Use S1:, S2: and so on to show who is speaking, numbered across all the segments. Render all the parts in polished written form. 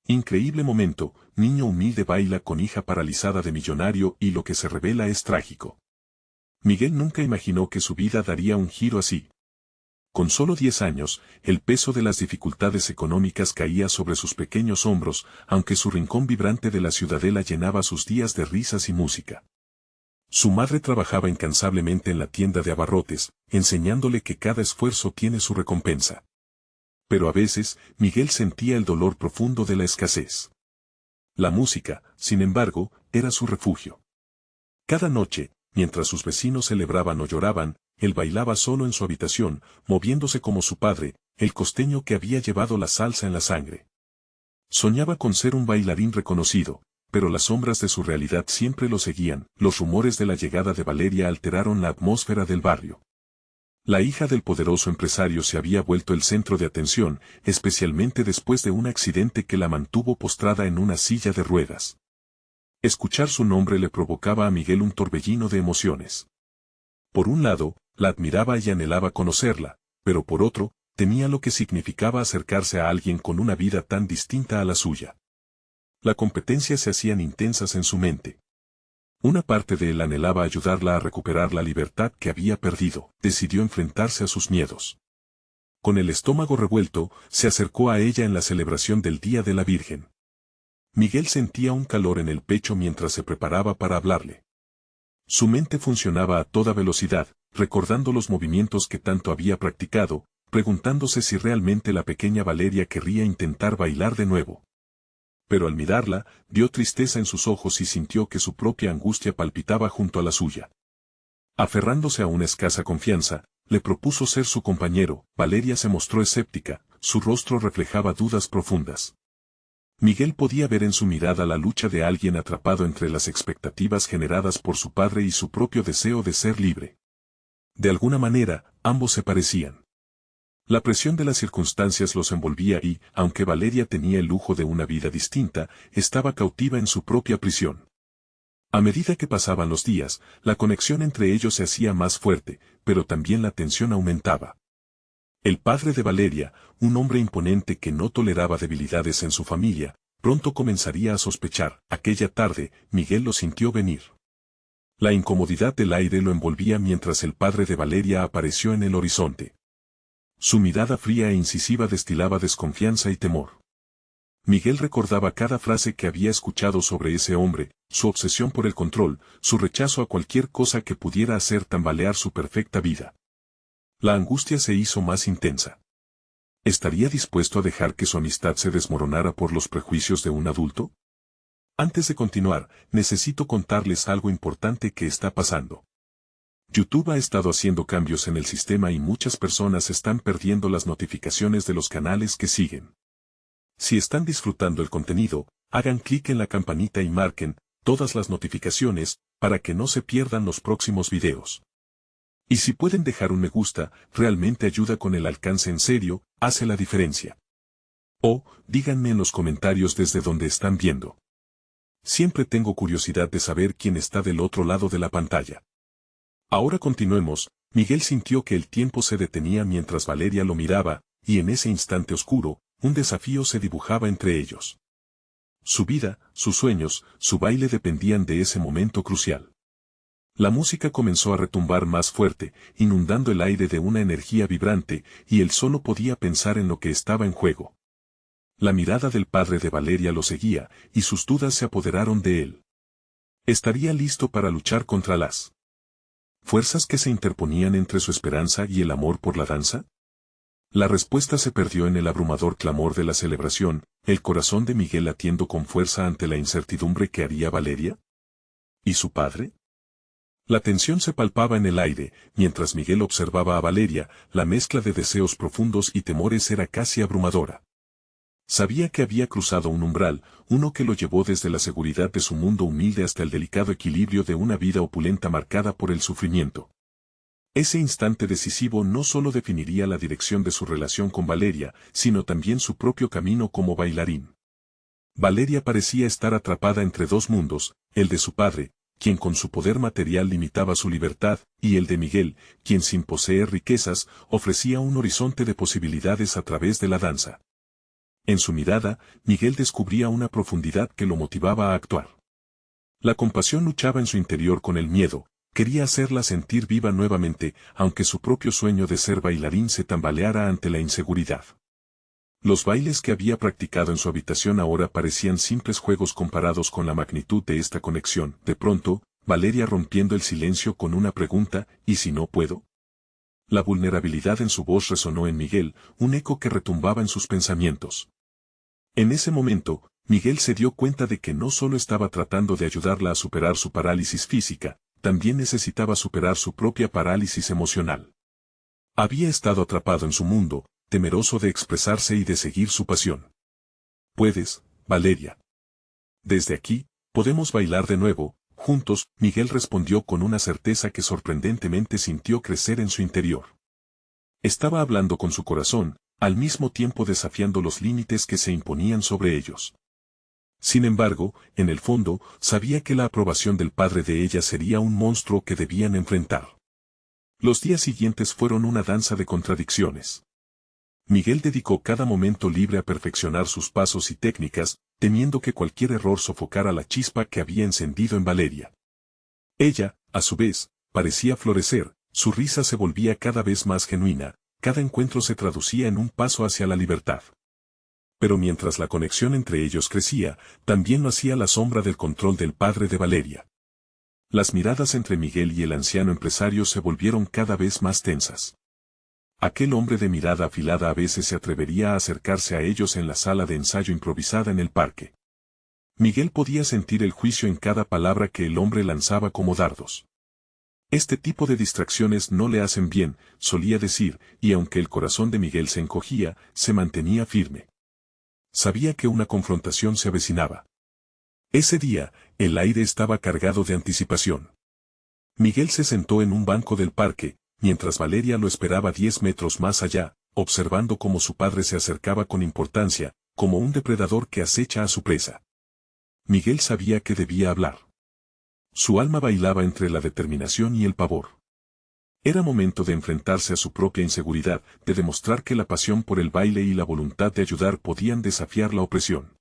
S1: Increíble momento, niño humilde baila con hija paralizada de millonario y lo que se revela es trágico. Miguel nunca imaginó que su vida daría un giro así. Con solo 10 años, el peso de las dificultades económicas caía sobre sus pequeños hombros, aunque su rincón vibrante de la ciudadela llenaba sus días de risas y música. Su madre trabajaba incansablemente en la tienda de abarrotes, enseñándole que cada esfuerzo tiene su recompensa. Pero a veces, Miguel sentía el dolor profundo de la escasez. La música, sin embargo, era su refugio. Cada noche, mientras sus vecinos celebraban o lloraban, él bailaba solo en su habitación, moviéndose como su padre, el costeño que había llevado la salsa en la sangre. Soñaba con ser un bailarín reconocido, pero las sombras de su realidad siempre lo seguían. Los rumores de la llegada de Valeria alteraron la atmósfera del barrio. La hija del poderoso empresario se había vuelto el centro de atención, especialmente después de un accidente que la mantuvo postrada en una silla de ruedas. Escuchar su nombre le provocaba a Miguel un torbellino de emociones. Por un lado, la admiraba y anhelaba conocerla, pero por otro, temía lo que significaba acercarse a alguien con una vida tan distinta a la suya. La competencia se hacían intensas en su mente. Una parte de él anhelaba ayudarla a recuperar la libertad que había perdido. Decidió enfrentarse a sus miedos. Con el estómago revuelto, se acercó a ella en la celebración del Día de la Virgen. Miguel sentía un calor en el pecho mientras se preparaba para hablarle. Su mente funcionaba a toda velocidad, recordando los movimientos que tanto había practicado, preguntándose si realmente la pequeña Valeria querría intentar bailar de nuevo. Pero al mirarla, vio tristeza en sus ojos y sintió que su propia angustia palpitaba junto a la suya. Aferrándose a una escasa confianza, le propuso ser su compañero. Valeria se mostró escéptica, su rostro reflejaba dudas profundas. Miguel podía ver en su mirada la lucha de alguien atrapado entre las expectativas generadas por su padre y su propio deseo de ser libre. De alguna manera, ambos se parecían. La presión de las circunstancias los envolvía y, aunque Valeria tenía el lujo de una vida distinta, estaba cautiva en su propia prisión. A medida que pasaban los días, la conexión entre ellos se hacía más fuerte, pero también la tensión aumentaba. El padre de Valeria, un hombre imponente que no toleraba debilidades en su familia, pronto comenzaría a sospechar. Aquella tarde, Miguel lo sintió venir. La incomodidad del aire lo envolvía mientras el padre de Valeria apareció en el horizonte. Su mirada fría e incisiva destilaba desconfianza y temor. Miguel recordaba cada frase que había escuchado sobre ese hombre, su obsesión por el control, su rechazo a cualquier cosa que pudiera hacer tambalear su perfecta vida. La angustia se hizo más intensa. ¿Estaría dispuesto a dejar que su amistad se desmoronara por los prejuicios de un adulto? Antes de continuar, necesito contarles algo importante que está pasando. YouTube ha estado haciendo cambios en el sistema y muchas personas están perdiendo las notificaciones de los canales que siguen. Si están disfrutando el contenido, hagan clic en la campanita y marquen todas las notificaciones para que no se pierdan los próximos videos. Y si pueden dejar un me gusta, realmente ayuda con el alcance en serio, hace la diferencia. O, díganme en los comentarios desde donde están viendo. Siempre tengo curiosidad de saber quién está del otro lado de la pantalla. Ahora continuemos. Miguel sintió que el tiempo se detenía mientras Valeria lo miraba, y en ese instante oscuro, un desafío se dibujaba entre ellos. Su vida, sus sueños, su baile dependían de ese momento crucial. La música comenzó a retumbar más fuerte, inundando el aire de una energía vibrante, y él solo podía pensar en lo que estaba en juego. La mirada del padre de Valeria lo seguía, y sus dudas se apoderaron de él. ¿Estaría listo para luchar contra las fuerzas que se interponían entre su esperanza y el amor por la danza? La respuesta se perdió en el abrumador clamor de la celebración, el corazón de Miguel latiendo con fuerza ante la incertidumbre que haría Valeria. ¿Y su padre? La tensión se palpaba en el aire, mientras Miguel observaba a Valeria, la mezcla de deseos profundos y temores era casi abrumadora. Sabía que había cruzado un umbral, uno que lo llevó desde la seguridad de su mundo humilde hasta el delicado equilibrio de una vida opulenta marcada por el sufrimiento. Ese instante decisivo no solo definiría la dirección de su relación con Valeria, sino también su propio camino como bailarín. Valeria parecía estar atrapada entre dos mundos, el de su padre, quien con su poder material limitaba su libertad, y el de Miguel, quien sin poseer riquezas, ofrecía un horizonte de posibilidades a través de la danza. En su mirada, Miguel descubría una profundidad que lo motivaba a actuar. La compasión luchaba en su interior con el miedo, quería hacerla sentir viva nuevamente, aunque su propio sueño de ser bailarín se tambaleara ante la inseguridad. Los bailes que había practicado en su habitación ahora parecían simples juegos comparados con la magnitud de esta conexión. De pronto, Valeria rompiendo el silencio con una pregunta, ¿y si no puedo? La vulnerabilidad en su voz resonó en Miguel, un eco que retumbaba en sus pensamientos. En ese momento, Miguel se dio cuenta de que no solo estaba tratando de ayudarla a superar su parálisis física, también necesitaba superar su propia parálisis emocional. Había estado atrapado en su mundo, temeroso de expresarse y de seguir su pasión. Puedes, Valeria. Desde aquí, podemos bailar de nuevo, juntos, Miguel respondió con una certeza que sorprendentemente sintió crecer en su interior. Estaba hablando con su corazón, al mismo tiempo desafiando los límites que se imponían sobre ellos. Sin embargo, en el fondo, sabía que la aprobación del padre de ella sería un monstruo que debían enfrentar. Los días siguientes fueron una danza de contradicciones. Miguel dedicó cada momento libre a perfeccionar sus pasos y técnicas, temiendo que cualquier error sofocara la chispa que había encendido en Valeria. Ella, a su vez, parecía florecer, su risa se volvía cada vez más genuina, cada encuentro se traducía en un paso hacia la libertad. Pero mientras la conexión entre ellos crecía, también lo hacía la sombra del control del padre de Valeria. Las miradas entre Miguel y el anciano empresario se volvieron cada vez más tensas. Aquel hombre de mirada afilada a veces se atrevería a acercarse a ellos en la sala de ensayo improvisada en el parque. Miguel podía sentir el juicio en cada palabra que el hombre lanzaba como dardos. Este tipo de distracciones no le hacen bien, solía decir, y aunque el corazón de Miguel se encogía, se mantenía firme. Sabía que una confrontación se avecinaba. Ese día, el aire estaba cargado de anticipación. Miguel se sentó en un banco del parque, mientras Valeria lo esperaba 10 metros más allá, observando cómo su padre se acercaba con importancia, como un depredador que acecha a su presa. Miguel sabía que debía hablar. Su alma bailaba entre la determinación y el pavor. Era momento de enfrentarse a su propia inseguridad, de demostrar que la pasión por el baile y la voluntad de ayudar podían desafiar la opresión.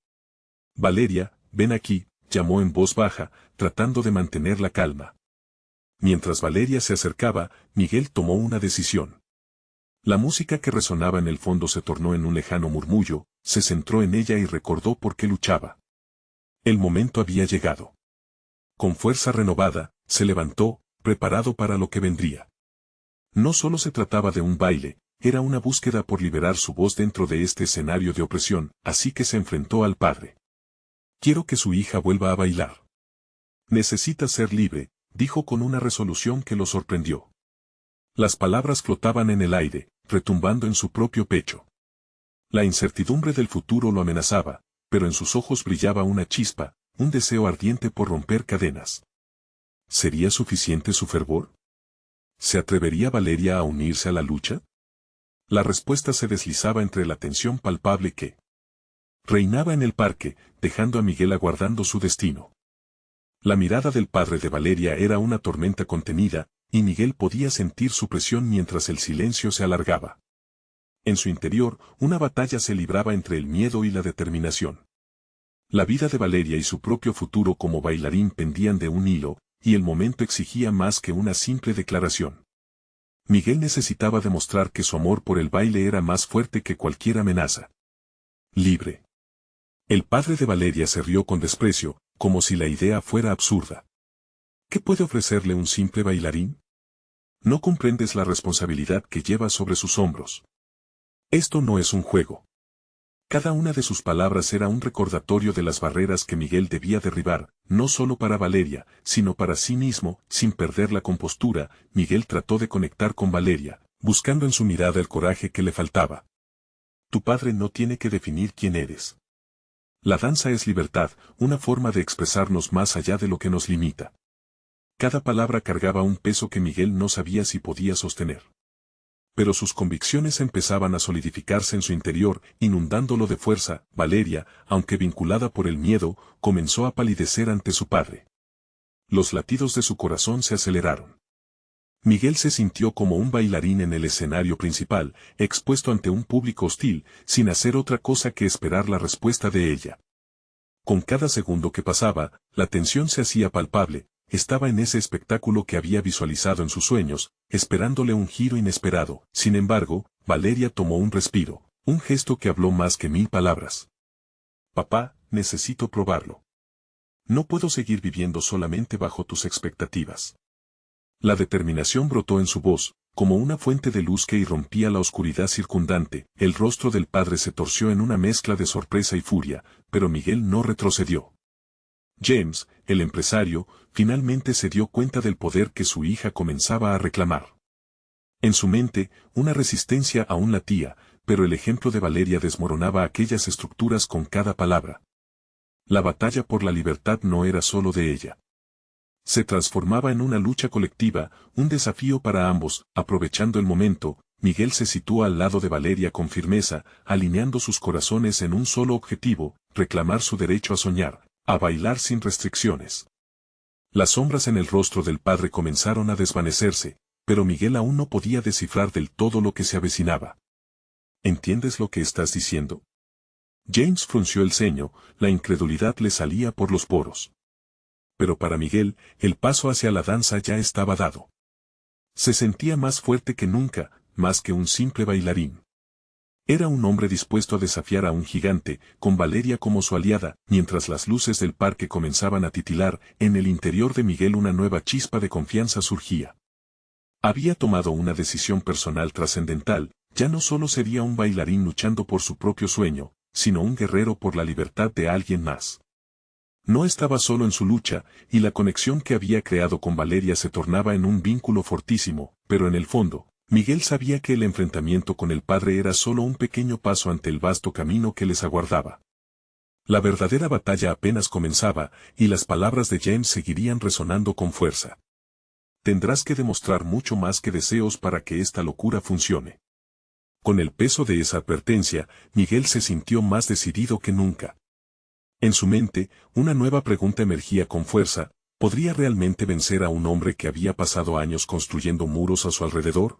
S1: Valeria, ven aquí, llamó en voz baja, tratando de mantener la calma. Mientras Valeria se acercaba, Miguel tomó una decisión. La música que resonaba en el fondo se tornó en un lejano murmullo, se centró en ella y recordó por qué luchaba. El momento había llegado. Con fuerza renovada, se levantó, preparado para lo que vendría. No solo se trataba de un baile, era una búsqueda por liberar su voz dentro de este escenario de opresión, así que se enfrentó al padre. Quiero que su hija vuelva a bailar. Necesita ser libre, dijo con una resolución que lo sorprendió. Las palabras flotaban en el aire, retumbando en su propio pecho. La incertidumbre del futuro lo amenazaba, pero en sus ojos brillaba una chispa, un deseo ardiente por romper cadenas. ¿Sería suficiente su fervor? ¿Se atrevería Valeria a unirse a la lucha? La respuesta se deslizaba entre la tensión palpable que reinaba en el parque, dejando a Miguel aguardando su destino. La mirada del padre de Valeria era una tormenta contenida, y Miguel podía sentir su presión mientras el silencio se alargaba. En su interior, una batalla se libraba entre el miedo y la determinación. La vida de Valeria y su propio futuro como bailarín pendían de un hilo, y el momento exigía más que una simple declaración. Miguel necesitaba demostrar que su amor por el baile era más fuerte que cualquier amenaza. Libre. El padre de Valeria se rió con desprecio, como si la idea fuera absurda. ¿Qué puede ofrecerle un simple bailarín? No comprendes la responsabilidad que lleva sobre sus hombros. Esto no es un juego. Cada una de sus palabras era un recordatorio de las barreras que Miguel debía derribar, no solo para Valeria, sino para sí mismo. Sin perder la compostura, Miguel trató de conectar con Valeria, buscando en su mirada el coraje que le faltaba. Tu padre no tiene que definir quién eres. La danza es libertad, una forma de expresarnos más allá de lo que nos limita. Cada palabra cargaba un peso que Miguel no sabía si podía sostener. Pero sus convicciones empezaban a solidificarse en su interior, inundándolo de fuerza. Valeria, aunque vinculada por el miedo, comenzó a palidecer ante su padre. Los latidos de su corazón se aceleraron. Miguel se sintió como un bailarín en el escenario principal, expuesto ante un público hostil, sin hacer otra cosa que esperar la respuesta de ella. Con cada segundo que pasaba, la tensión se hacía palpable, estaba en ese espectáculo que había visualizado en sus sueños, esperándole un giro inesperado. Sin embargo, Valeria tomó un respiro, un gesto que habló más que 1000 palabras. Papá, necesito probarlo. No puedo seguir viviendo solamente bajo tus expectativas. La determinación brotó en su voz, como una fuente de luz que irrumpía la oscuridad circundante. El rostro del padre se torció en una mezcla de sorpresa y furia, pero Miguel no retrocedió. James, el empresario, finalmente se dio cuenta del poder que su hija comenzaba a reclamar. En su mente, una resistencia aún latía, pero el ejemplo de Valeria desmoronaba aquellas estructuras con cada palabra. La batalla por la libertad no era solo de ella. Se transformaba en una lucha colectiva, un desafío para ambos. Aprovechando el momento, Miguel se sitúa al lado de Valeria con firmeza, alineando sus corazones en un solo objetivo: reclamar su derecho a soñar, a bailar sin restricciones. Las sombras en el rostro del padre comenzaron a desvanecerse, pero Miguel aún no podía descifrar del todo lo que se avecinaba. ¿Entiendes lo que estás diciendo? James frunció el ceño, la incredulidad le salía por los poros. Pero para Miguel, el paso hacia la danza ya estaba dado. Se sentía más fuerte que nunca, más que un simple bailarín. Era un hombre dispuesto a desafiar a un gigante, con Valeria como su aliada. Mientras las luces del parque comenzaban a titilar, en el interior de Miguel una nueva chispa de confianza surgía. Había tomado una decisión personal trascendental, ya no solo sería un bailarín luchando por su propio sueño, sino un guerrero por la libertad de alguien más. No estaba solo en su lucha, y la conexión que había creado con Valeria se tornaba en un vínculo fortísimo, pero en el fondo, Miguel sabía que el enfrentamiento con el padre era solo un pequeño paso ante el vasto camino que les aguardaba. La verdadera batalla apenas comenzaba, y las palabras de James seguirían resonando con fuerza. Tendrás que demostrar mucho más que deseos para que esta locura funcione. Con el peso de esa advertencia, Miguel se sintió más decidido que nunca. En su mente, una nueva pregunta emergía con fuerza: ¿podría realmente vencer a un hombre que había pasado años construyendo muros a su alrededor?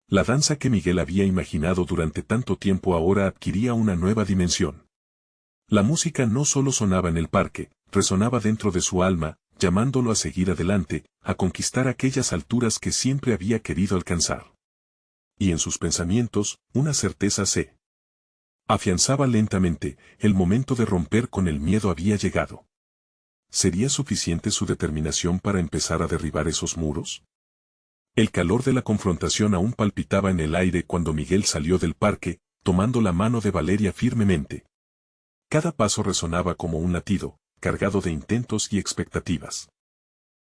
S1: La danza que Miguel había imaginado durante tanto tiempo ahora adquiría una nueva dimensión. La música no solo sonaba en el parque, resonaba dentro de su alma, llamándolo a seguir adelante, a conquistar aquellas alturas que siempre había querido alcanzar. Y en sus pensamientos, una certeza se afianzaba lentamente: el momento de romper con el miedo había llegado. ¿Sería suficiente su determinación para empezar a derribar esos muros? El calor de la confrontación aún palpitaba en el aire cuando Miguel salió del parque, tomando la mano de Valeria firmemente. Cada paso resonaba como un latido, cargado de intentos y expectativas.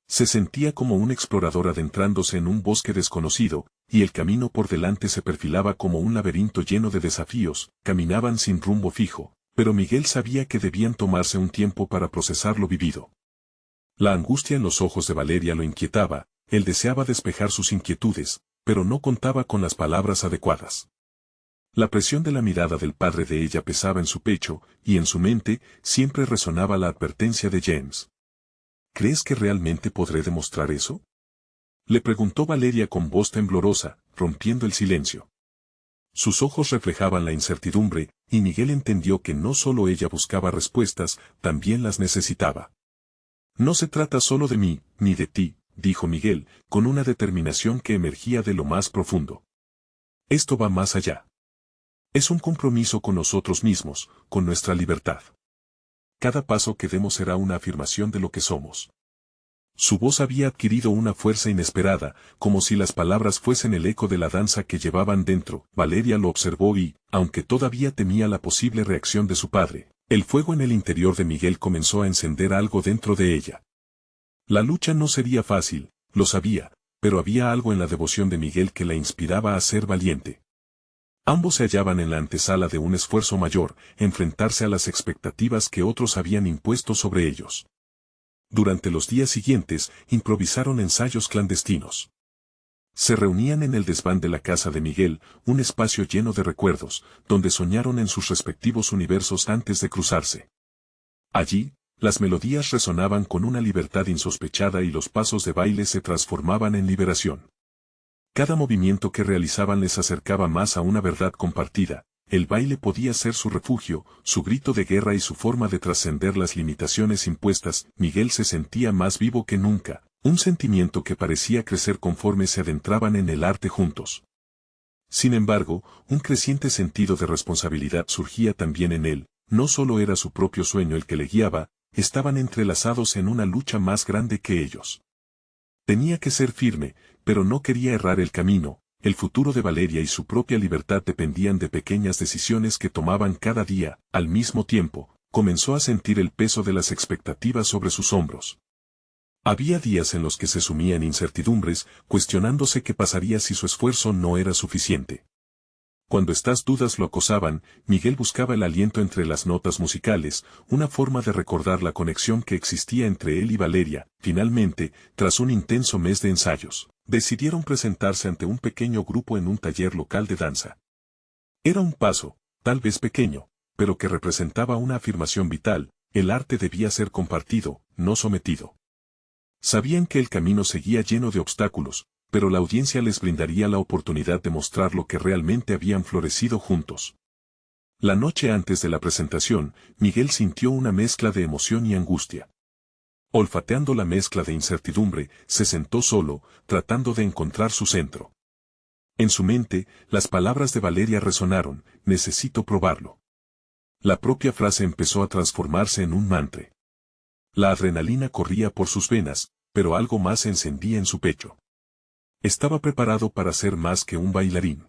S1: Se sentía como un explorador adentrándose en un bosque desconocido, y el camino por delante se perfilaba como un laberinto lleno de desafíos. Caminaban sin rumbo fijo, pero Miguel sabía que debían tomarse un tiempo para procesar lo vivido. La angustia en los ojos de Valeria lo inquietaba, él deseaba despejar sus inquietudes, pero no contaba con las palabras adecuadas. La presión de la mirada del padre de ella pesaba en su pecho, y en su mente siempre resonaba la advertencia de James. ¿Crees que realmente podré demostrar eso?, le preguntó Valeria con voz temblorosa, rompiendo el silencio. Sus ojos reflejaban la incertidumbre, y Miguel entendió que no solo ella buscaba respuestas, también las necesitaba. No se trata solo de mí, ni de ti, dijo Miguel, con una determinación que emergía de lo más profundo. Esto va más allá. Es un compromiso con nosotros mismos, con nuestra libertad. Cada paso que demos será una afirmación de lo que somos. Su voz había adquirido una fuerza inesperada, como si las palabras fuesen el eco de la danza que llevaban dentro. Valeria lo observó y, aunque todavía temía la posible reacción de su padre, el fuego en el interior de Miguel comenzó a encender algo dentro de ella. La lucha no sería fácil, lo sabía, pero había algo en la devoción de Miguel que la inspiraba a ser valiente. Ambos se hallaban en la antesala de un esfuerzo mayor: enfrentarse a las expectativas que otros habían impuesto sobre ellos. Durante los días siguientes, improvisaron ensayos clandestinos. Se reunían en el desván de la casa de Miguel, un espacio lleno de recuerdos, donde soñaron en sus respectivos universos antes de cruzarse. Allí, Las melodías resonaban con una libertad insospechada y los pasos de baile se transformaban en liberación. Cada movimiento que realizaban les acercaba más a una verdad compartida. El baile podía ser su refugio, su grito de guerra y su forma de trascender las limitaciones impuestas. Miguel se sentía más vivo que nunca, un sentimiento que parecía crecer conforme se adentraban en el arte juntos. Sin embargo, un creciente sentido de responsabilidad surgía también en él. No solo era su propio sueño el que le guiaba, estaban entrelazados en una lucha más grande que ellos. Tenía que ser firme, pero no quería errar el camino. El futuro de Valeria y su propia libertad dependían de pequeñas decisiones que tomaban cada día. Al mismo tiempo, comenzó a sentir el peso de las expectativas sobre sus hombros. Había días en los que se sumía en incertidumbres, cuestionándose qué pasaría si su esfuerzo no era suficiente. Cuando estas dudas lo acosaban, Miguel buscaba el aliento entre las notas musicales, una forma de recordar la conexión que existía entre él y Valeria. Finalmente, tras un intenso mes de ensayos, decidieron presentarse ante un pequeño grupo en un taller local de danza. Era un paso, tal vez pequeño, pero que representaba una afirmación vital. El arte debía ser compartido, no sometido. Sabían que el camino seguía lleno de obstáculos, pero la audiencia les brindaría la oportunidad de mostrar lo que realmente habían florecido juntos. La noche antes de la presentación, Miguel sintió una mezcla de emoción y angustia. Olfateando la mezcla de incertidumbre, se sentó solo, tratando de encontrar su centro. En su mente, las palabras de Valeria resonaron: necesito probarlo. La propia frase empezó a transformarse en un mantra. La adrenalina corría por sus venas, pero algo más se encendía en su pecho. Estaba preparado para ser más que un bailarín.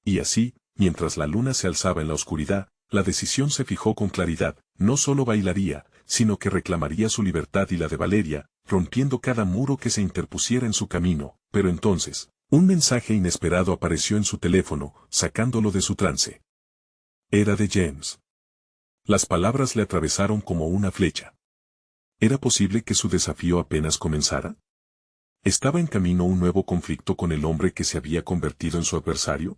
S1: Y así, mientras la luna se alzaba en la oscuridad, la decisión se fijó con claridad. No solo bailaría, sino que reclamaría su libertad y la de Valeria, rompiendo cada muro que se interpusiera en su camino. Pero entonces, un mensaje inesperado apareció en su teléfono, sacándolo de su trance. Era de James. Las palabras le atravesaron como una flecha. ¿Era posible que su desafío apenas comenzara? ¿Estaba en camino un nuevo conflicto con el hombre que se había convertido en su adversario?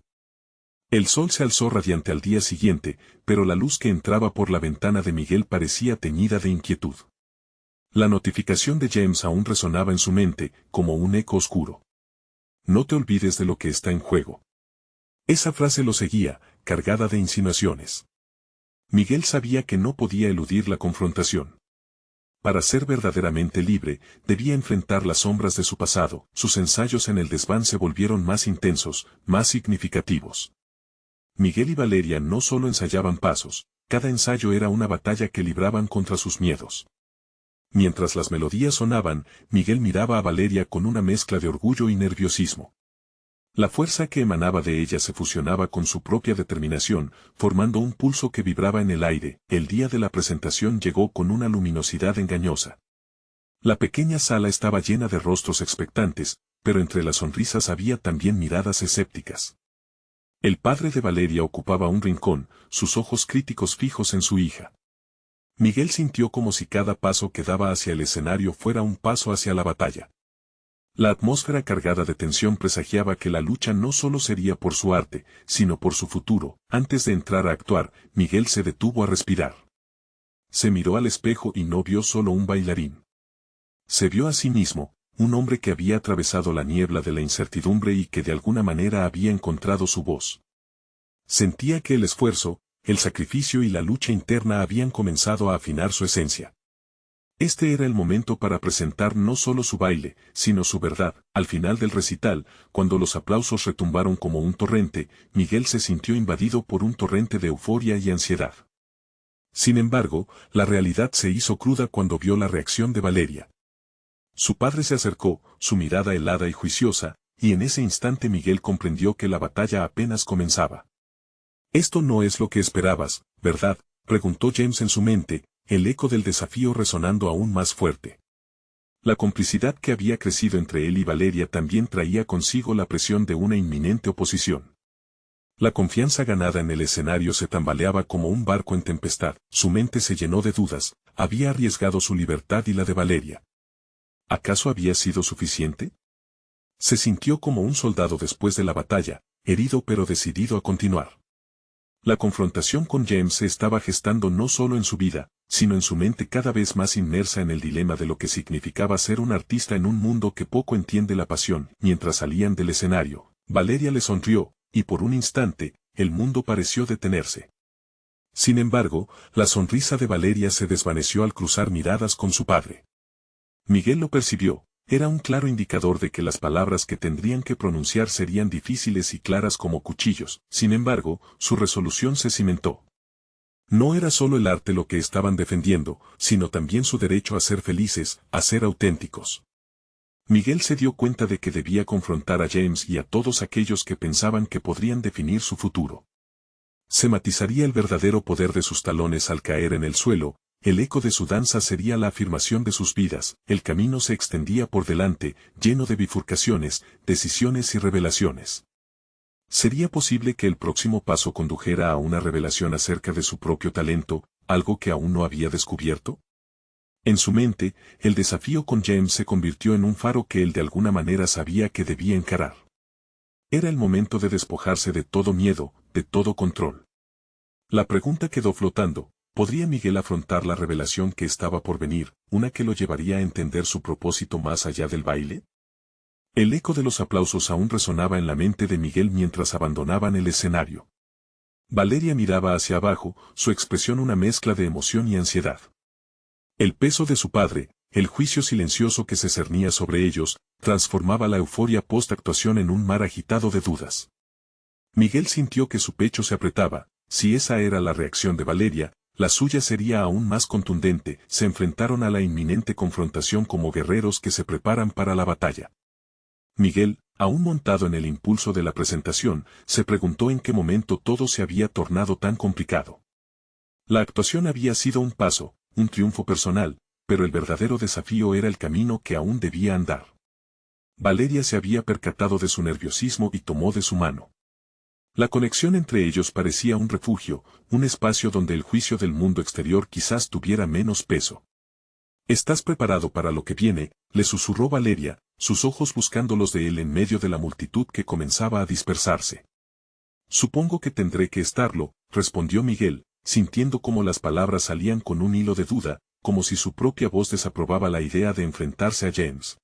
S1: El sol se alzó radiante al día siguiente, pero la luz que entraba por la ventana de Miguel parecía teñida de inquietud. La notificación de James aún resonaba en su mente, como un eco oscuro. No te olvides de lo que está en juego. Esa frase lo seguía, cargada de insinuaciones. Miguel sabía que no podía eludir la confrontación. Para ser verdaderamente libre, debía enfrentar las sombras de su pasado. Sus ensayos en el desván se volvieron más intensos, más significativos. Miguel y Valeria no solo ensayaban pasos, cada ensayo era una batalla que libraban contra sus miedos. Mientras las melodías sonaban, Miguel miraba a Valeria con una mezcla de orgullo y nerviosismo. La fuerza que emanaba de ella se fusionaba con su propia determinación, formando un pulso que vibraba en el aire. El día de la presentación llegó con una luminosidad engañosa. La pequeña sala estaba llena de rostros expectantes, pero entre las sonrisas había también miradas escépticas. El padre de Valeria ocupaba un rincón, sus ojos críticos fijos en su hija. Miguel sintió como si cada paso que daba hacia el escenario fuera un paso hacia la batalla. La atmósfera cargada de tensión presagiaba que la lucha no solo sería por su arte, sino por su futuro. Antes de entrar a actuar, Miguel se detuvo a respirar. Se miró al espejo y no vio solo un bailarín. Se vio a sí mismo, un hombre que había atravesado la niebla de la incertidumbre y que de alguna manera había encontrado su voz. Sentía que el esfuerzo, el sacrificio y la lucha interna habían comenzado a afinar su esencia. Este era el momento para presentar no solo su baile, sino su verdad. Al final del recital, cuando los aplausos retumbaron como un torrente, Miguel se sintió invadido por un torrente de euforia y ansiedad. Sin embargo, la realidad se hizo cruda cuando vio la reacción de Valeria. Su padre se acercó, su mirada helada y juiciosa, y en ese instante Miguel comprendió que la batalla apenas comenzaba. «Esto no es lo que esperabas, ¿verdad?», preguntó James en su mente, el eco del desafío resonando aún más fuerte. La complicidad que había crecido entre él y Valeria también traía consigo la presión de una inminente oposición. La confianza ganada en el escenario se tambaleaba como un barco en tempestad. Su mente se llenó de dudas. Había arriesgado su libertad y la de Valeria. ¿Acaso había sido suficiente? Se sintió como un soldado después de la batalla, herido pero decidido a continuar. La confrontación con James se estaba gestando no solo en su vida, sino en su mente cada vez más inmersa en el dilema de lo que significaba ser un artista en un mundo que poco entiende la pasión. Mientras salían del escenario, Valeria le sonrió, y por un instante, el mundo pareció detenerse. Sin embargo, la sonrisa de Valeria se desvaneció al cruzar miradas con su padre. Miguel lo percibió, era un claro indicador de que las palabras que tendrían que pronunciar serían difíciles y claras como cuchillos. Sin embargo, su resolución se cimentó. No era solo el arte lo que estaban defendiendo, sino también su derecho a ser felices, a ser auténticos. Miguel se dio cuenta de que debía confrontar a James y a todos aquellos que pensaban que podrían definir su futuro. Se matizaría el verdadero poder de sus talones al caer en el suelo, el eco de su danza sería la afirmación de sus vidas, el camino se extendía por delante, lleno de bifurcaciones, decisiones y revelaciones. ¿Sería posible que el próximo paso condujera a una revelación acerca de su propio talento, algo que aún no había descubierto? En su mente, el desafío con James se convirtió en un faro que él de alguna manera sabía que debía encarar. Era el momento de despojarse de todo miedo, de todo control. La pregunta quedó flotando. ¿Podría Miguel afrontar la revelación que estaba por venir, una que lo llevaría a entender su propósito más allá del baile? El eco de los aplausos aún resonaba en la mente de Miguel mientras abandonaban el escenario. Valeria miraba hacia abajo, su expresión una mezcla de emoción y ansiedad. El peso de su padre, el juicio silencioso que se cernía sobre ellos, transformaba la euforia post-actuación en un mar agitado de dudas. Miguel sintió que su pecho se apretaba. Si esa era la reacción de Valeria, la suya sería aún más contundente. Se enfrentaron a la inminente confrontación como guerreros que se preparan para la batalla. Miguel, aún montado en el impulso de la presentación, se preguntó en qué momento todo se había tornado tan complicado. La actuación había sido un paso, un triunfo personal, pero el verdadero desafío era el camino que aún debía andar. Valeria se había percatado de su nerviosismo y tomó de su mano. La conexión entre ellos parecía un refugio, un espacio donde el juicio del mundo exterior quizás tuviera menos peso. ¿Estás preparado para lo que viene?, le susurró Valeria, sus ojos buscando los de él en medio de la multitud que comenzaba a dispersarse. Supongo que tendré que estarlo, respondió Miguel, sintiendo cómo las palabras salían con un hilo de duda, como si su propia voz desaprobaba la idea de enfrentarse a James.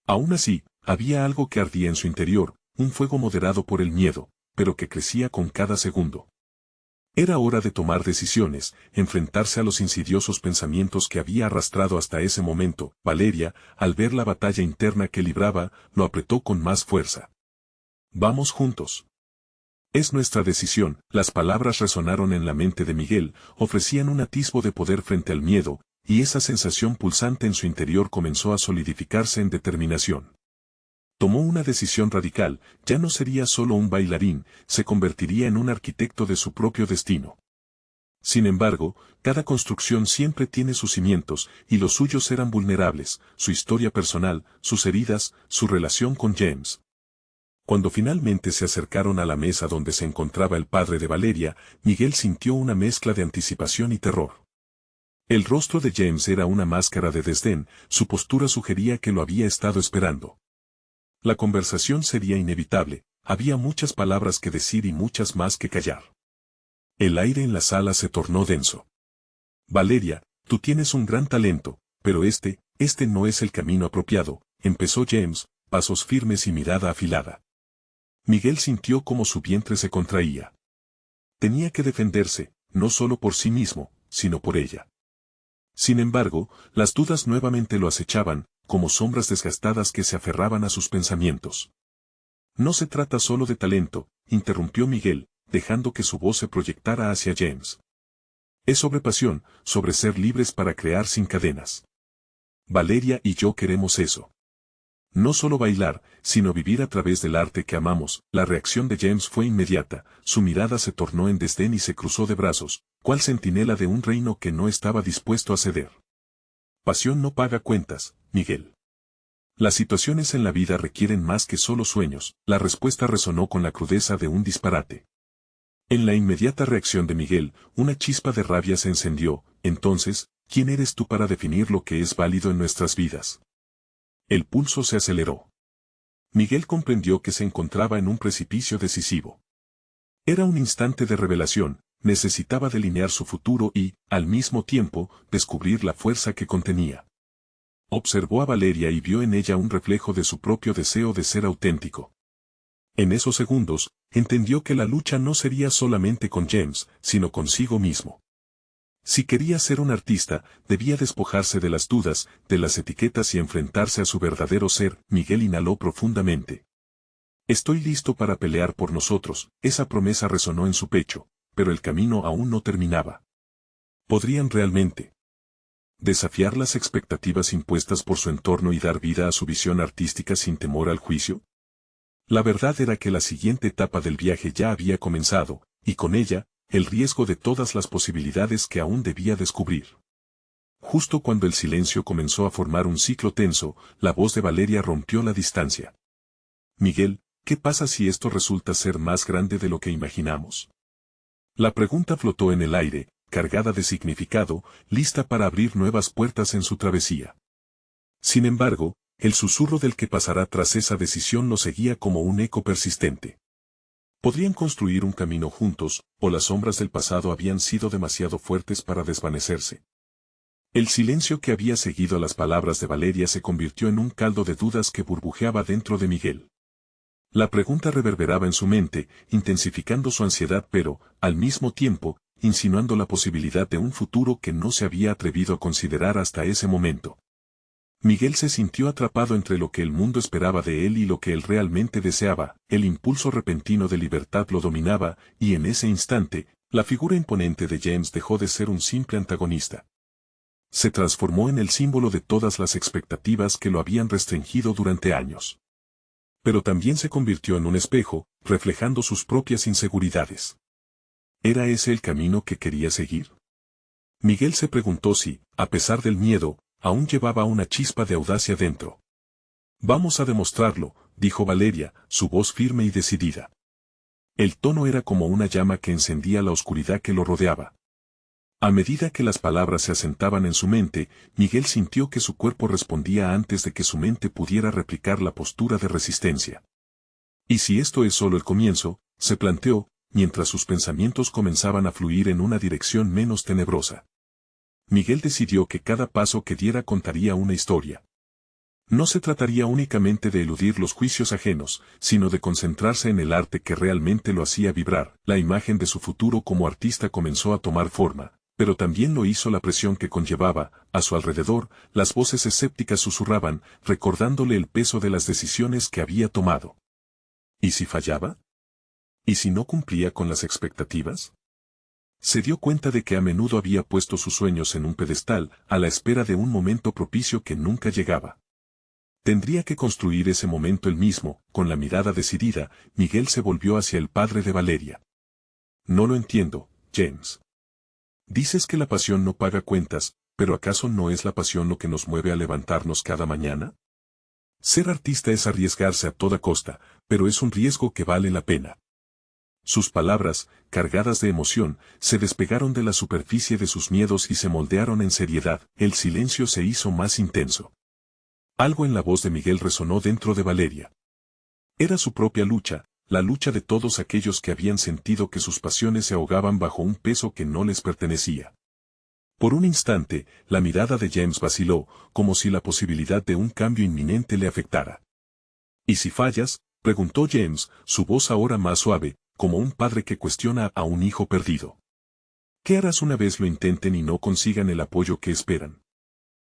S1: Aún así, había algo que ardía en su interior, un fuego moderado por el miedo, pero que crecía con cada segundo. Era hora de tomar decisiones, enfrentarse a los insidiosos pensamientos que había arrastrado hasta ese momento. Valeria, al ver la batalla interna que libraba, lo apretó con más fuerza. Vamos juntos. Es nuestra decisión. Las palabras resonaron en la mente de Miguel, ofrecían un atisbo de poder frente al miedo, y esa sensación pulsante en su interior comenzó a solidificarse en determinación. Tomó una decisión radical, ya no sería solo un bailarín, se convertiría en un arquitecto de su propio destino. Sin embargo, cada construcción siempre tiene sus cimientos, y los suyos eran vulnerables, su historia personal, sus heridas, su relación con James. Cuando finalmente se acercaron a la mesa donde se encontraba el padre de Valeria, Miguel sintió una mezcla de anticipación y terror. El rostro de James era una máscara de desdén, su postura sugería que lo había estado esperando. La conversación sería inevitable, había muchas palabras que decir y muchas más que callar. El aire en la sala se tornó denso. Valeria, tú tienes un gran talento, pero este no es el camino apropiado, empezó James, pasos firmes y mirada afilada. Miguel sintió como su vientre se contraía. Tenía que defenderse, no solo por sí mismo, sino por ella. Sin embargo, las dudas nuevamente lo acechaban, como sombras desgastadas que se aferraban a sus pensamientos. No se trata solo de talento, interrumpió Miguel, dejando que su voz se proyectara hacia James. Es sobre pasión, sobre ser libres para crear sin cadenas. Valeria y yo queremos eso. No solo bailar, sino vivir a través del arte que amamos. La reacción de James fue inmediata, su mirada se tornó en desdén y se cruzó de brazos, cual centinela de un reino que no estaba dispuesto a ceder. Pasión no paga cuentas, Miguel. Las situaciones en la vida requieren más que solo sueños. La respuesta resonó con la crudeza de un disparate. En la inmediata reacción de Miguel, una chispa de rabia se encendió. Entonces, ¿quién eres tú para definir lo que es válido en nuestras vidas? El pulso se aceleró. Miguel comprendió que se encontraba en un precipicio decisivo. Era un instante de revelación, necesitaba delinear su futuro y, al mismo tiempo, descubrir la fuerza que contenía. Observó a Valeria y vio en ella un reflejo de su propio deseo de ser auténtico. En esos segundos, entendió que la lucha no sería solamente con James, sino consigo mismo. Si quería ser un artista, debía despojarse de las dudas, de las etiquetas y enfrentarse a su verdadero ser. Miguel inhaló profundamente. Estoy listo para pelear por nosotros, esa promesa resonó en su pecho, pero el camino aún no terminaba. ¿Podrían realmente desafiar las expectativas impuestas por su entorno y dar vida a su visión artística sin temor al juicio? La verdad era que la siguiente etapa del viaje ya había comenzado, y con ella, el riesgo de todas las posibilidades que aún debía descubrir. Justo cuando el silencio comenzó a formar un ciclo tenso, la voz de Valeria rompió la distancia. Miguel, ¿qué pasa si esto resulta ser más grande de lo que imaginamos? La pregunta flotó en el aire, cargada de significado, lista para abrir nuevas puertas en su travesía. Sin embargo, el susurro del que pasará tras esa decisión lo seguía como un eco persistente. Podrían construir un camino juntos, o las sombras del pasado habían sido demasiado fuertes para desvanecerse. El silencio que había seguido a las palabras de Valeria se convirtió en un caldo de dudas que burbujeaba dentro de Miguel. La pregunta reverberaba en su mente, intensificando su ansiedad pero, al mismo tiempo, insinuando la posibilidad de un futuro que no se había atrevido a considerar hasta ese momento. Miguel se sintió atrapado entre lo que el mundo esperaba de él y lo que él realmente deseaba, el impulso repentino de libertad lo dominaba, y en ese instante, la figura imponente de James dejó de ser un simple antagonista. Se transformó en el símbolo de todas las expectativas que lo habían restringido durante años. Pero también se convirtió en un espejo, reflejando sus propias inseguridades. ¿Era ese el camino que quería seguir? Miguel se preguntó si, a pesar del miedo, aún llevaba una chispa de audacia dentro. Vamos a demostrarlo, dijo Valeria, su voz firme y decidida. El tono era como una llama que encendía la oscuridad que lo rodeaba. A medida que las palabras se asentaban en su mente, Miguel sintió que su cuerpo respondía antes de que su mente pudiera replicar la postura de resistencia. ¿Y si esto es solo el comienzo?, se planteó, mientras sus pensamientos comenzaban a fluir en una dirección menos tenebrosa. Miguel decidió que cada paso que diera contaría una historia. No se trataría únicamente de eludir los juicios ajenos, sino de concentrarse en el arte que realmente lo hacía vibrar. La imagen de su futuro como artista comenzó a tomar forma, pero también lo hizo la presión que conllevaba. A su alrededor, las voces escépticas susurraban, recordándole el peso de las decisiones que había tomado. ¿Y si fallaba? ¿Y si no cumplía con las expectativas? Se dio cuenta de que a menudo había puesto sus sueños en un pedestal, a la espera de un momento propicio que nunca llegaba. Tendría que construir ese momento él mismo. Con la mirada decidida, Miguel se volvió hacia el padre de Valeria. No lo entiendo, James. Dices que la pasión no paga cuentas, pero ¿acaso no es la pasión lo que nos mueve a levantarnos cada mañana? Ser artista es arriesgarse a toda costa, pero es un riesgo que vale la pena. Sus palabras, cargadas de emoción, se despegaron de la superficie de sus miedos y se moldearon en seriedad. El silencio se hizo más intenso. Algo en la voz de Miguel resonó dentro de Valeria. Era su propia lucha, la lucha de todos aquellos que habían sentido que sus pasiones se ahogaban bajo un peso que no les pertenecía. Por un instante, la mirada de James vaciló, como si la posibilidad de un cambio inminente le afectara. ¿Y si fallas?, preguntó James, su voz ahora más suave, como un padre que cuestiona a un hijo perdido. ¿Qué harás una vez lo intenten y no consigan el apoyo que esperan?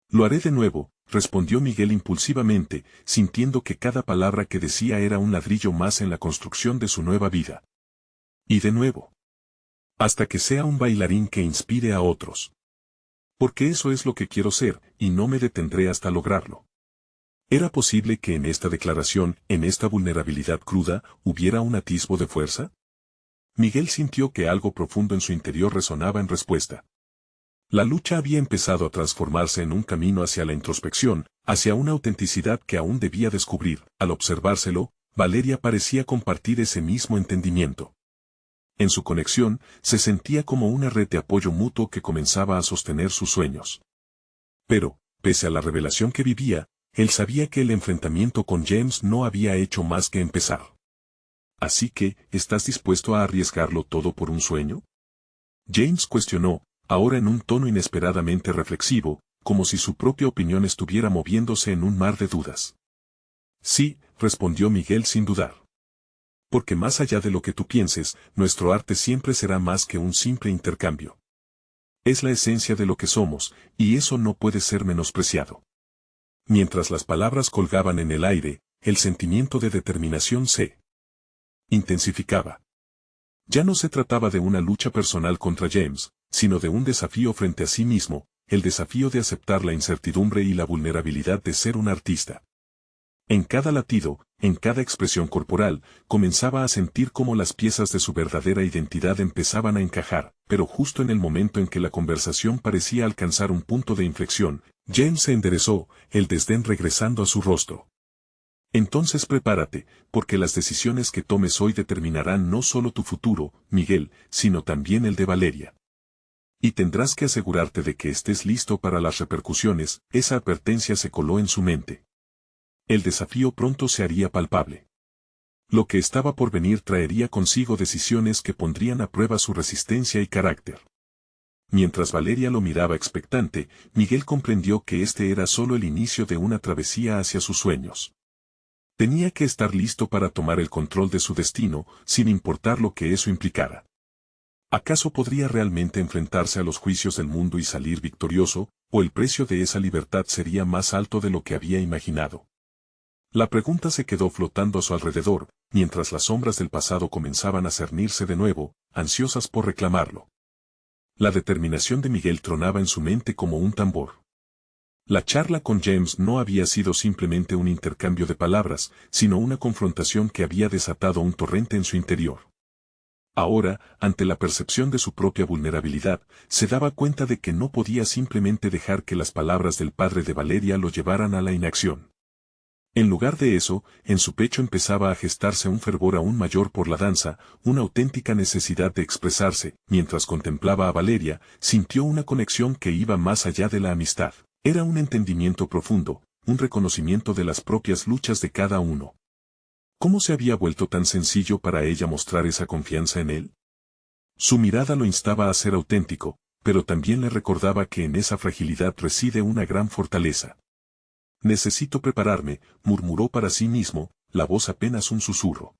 S1: Lo haré de nuevo, respondió Miguel impulsivamente, sintiendo que cada palabra que decía era un ladrillo más en la construcción de su nueva vida. Y de nuevo. Hasta que sea un bailarín que inspire a otros. Porque eso es lo que quiero ser, y no me detendré hasta lograrlo. ¿Era posible que en esta declaración, en esta vulnerabilidad cruda, hubiera un atisbo de fuerza? Miguel sintió que algo profundo en su interior resonaba en respuesta. La lucha había empezado a transformarse en un camino hacia la introspección, hacia una autenticidad que aún debía descubrir. Al observárselo, Valeria parecía compartir ese mismo entendimiento. En su conexión, se sentía como una red de apoyo mutuo que comenzaba a sostener sus sueños. Pero, pese a la revelación que vivía, él sabía que el enfrentamiento con James no había hecho más que empezar. Así que, ¿estás dispuesto a arriesgarlo todo por un sueño? James cuestionó, ahora en un tono inesperadamente reflexivo, como si su propia opinión estuviera moviéndose en un mar de dudas. Sí, respondió Miguel sin dudar. Porque más allá de lo que tú pienses, nuestro arte siempre será más que un simple intercambio. Es la esencia de lo que somos, y eso no puede ser menospreciado. Mientras las palabras colgaban en el aire, el sentimiento de determinación se intensificaba. Ya no se trataba de una lucha personal contra James, sino de un desafío frente a sí mismo, el desafío de aceptar la incertidumbre y la vulnerabilidad de ser un artista. En cada latido, en cada expresión corporal, comenzaba a sentir cómo las piezas de su verdadera identidad empezaban a encajar, pero justo en el momento en que la conversación parecía alcanzar un punto de inflexión, James se enderezó, el desdén regresando a su rostro. Entonces prepárate, porque las decisiones que tomes hoy determinarán no solo tu futuro, Miguel, sino también el de Valeria. Y tendrás que asegurarte de que estés listo para las repercusiones, esa advertencia se coló en su mente. El desafío pronto se haría palpable. Lo que estaba por venir traería consigo decisiones que pondrían a prueba su resistencia y carácter. Mientras Valeria lo miraba expectante, Miguel comprendió que este era solo el inicio de una travesía hacia sus sueños. Tenía que estar listo para tomar el control de su destino, sin importar lo que eso implicara. ¿Acaso podría realmente enfrentarse a los juicios del mundo y salir victorioso, o el precio de esa libertad sería más alto de lo que había imaginado? La pregunta se quedó flotando a su alrededor, mientras las sombras del pasado comenzaban a cernirse de nuevo, ansiosas por reclamarlo. La determinación de Miguel tronaba en su mente como un tambor. La charla con James no había sido simplemente un intercambio de palabras, sino una confrontación que había desatado un torrente en su interior. Ahora, ante la percepción de su propia vulnerabilidad, se daba cuenta de que no podía simplemente dejar que las palabras del padre de Valeria lo llevaran a la inacción. En lugar de eso, en su pecho empezaba a gestarse un fervor aún mayor por la danza, una auténtica necesidad de expresarse. Mientras contemplaba a Valeria, sintió una conexión que iba más allá de la amistad. Era un entendimiento profundo, un reconocimiento de las propias luchas de cada uno. ¿Cómo se había vuelto tan sencillo para ella mostrar esa confianza en él? Su mirada lo instaba a ser auténtico, pero también le recordaba que en esa fragilidad reside una gran fortaleza. Necesito prepararme, murmuró para sí mismo, la voz apenas un susurro.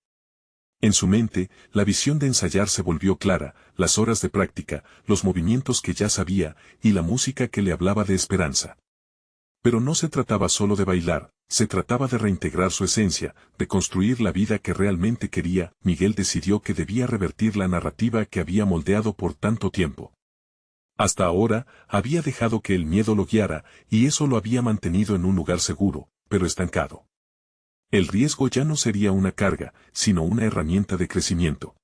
S1: En su mente, la visión de ensayar se volvió clara, las horas de práctica, los movimientos que ya sabía, y la música que le hablaba de esperanza. Pero no se trataba solo de bailar, se trataba de reintegrar su esencia, de construir la vida que realmente quería. Miguel decidió que debía revertir la narrativa que había moldeado por tanto tiempo. Hasta ahora, había dejado que el miedo lo guiara, y eso lo había mantenido en un lugar seguro, pero estancado. El riesgo ya no sería una carga, sino una herramienta de crecimiento.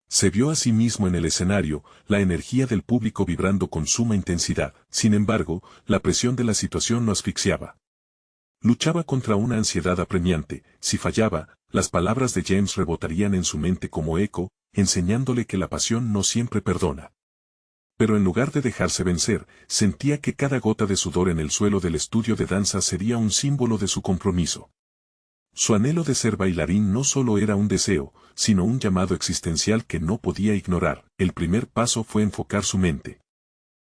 S1: Se vio a sí mismo en el escenario, la energía del público vibrando con suma intensidad. Sin embargo, la presión de la situación lo asfixiaba. Luchaba contra una ansiedad apremiante. Si fallaba, las palabras de James rebotarían en su mente como eco, enseñándole que la pasión no siempre perdona. Pero en lugar de dejarse vencer, sentía que cada gota de sudor en el suelo del estudio de danza sería un símbolo de su compromiso. Su anhelo de ser bailarín no solo era un deseo, sino un llamado existencial que no podía ignorar. El primer paso fue enfocar su mente.